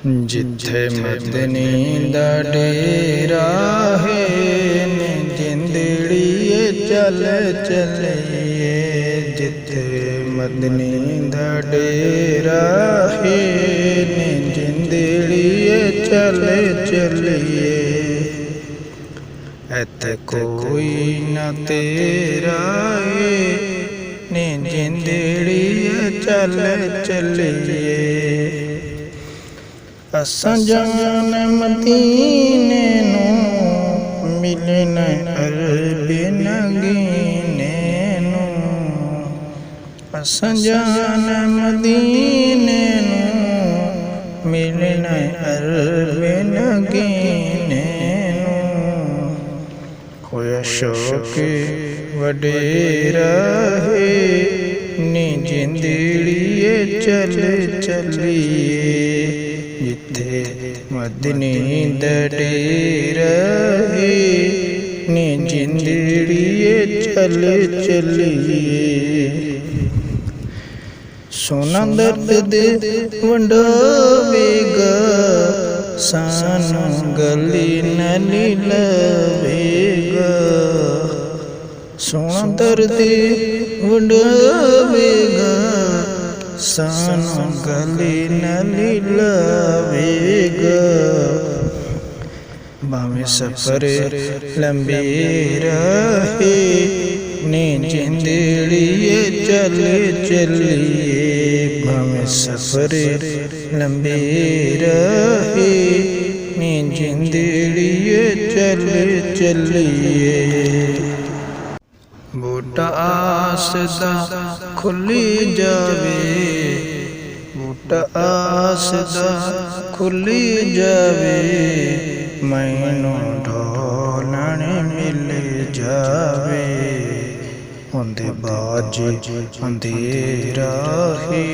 जिथे मदनी दा डेरा है ने जिंदड़िए चल चलिए। जिथे मदनी दा डेरा है ने जिंदड़िए चल चलिए। इत्थे कोई न तेरा है ने जिंदड़िए चल चलिए। असां जान मदीने नूं मिलना अरबे नगीने नूं। असां जान मदीने नूं मिलना अरबे नगीने नूं। होया शौक वडेरा है नी जिंदड़िए चल चलिए। जिथे मदनी दा डेरा है नी जिंदड़िए चल चलिए। सोना दर्द दे वंडावेगा सानू गली नाली लवेगा। सोना दर्द वंडावेगा सानू गली नाली लवेगा। भावें सफर लंबी रहे नी जिंदड़िए चल चलिए। भावें सफर लंबी रहे नी जिंदड़िए चल चलिए। बूटा आस दा खुली जावे, बूटा आस दा खुली जावे। मैनू ढोलण मिल जावे। उंदे बाज अंधेरा है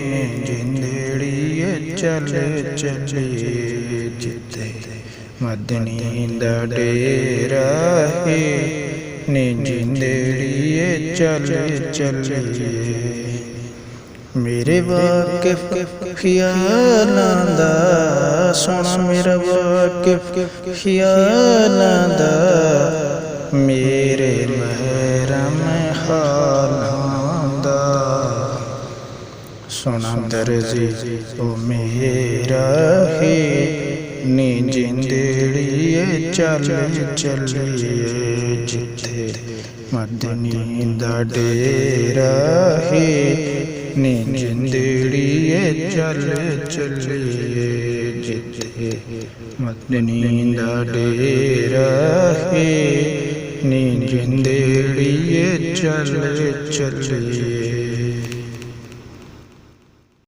ने जिंदड़िए चल चलिए। जिथे मदनी दा डेरा है नी जिंदड़िए चल चलिए। मेरे वाकिफ ख्यालां दा सोना मेरा वाकिफ ख्यालां दा। मेरे महरम हालां दा सोना दर्जी ओ मेरा है नी जिंदड़िए चल चलिए। जिथे मदनी दा डेरा है नी जिंदड़िए चल चलिए। जिथे मदनी दा डेरा है नी जिंदड़िए चल चलिए।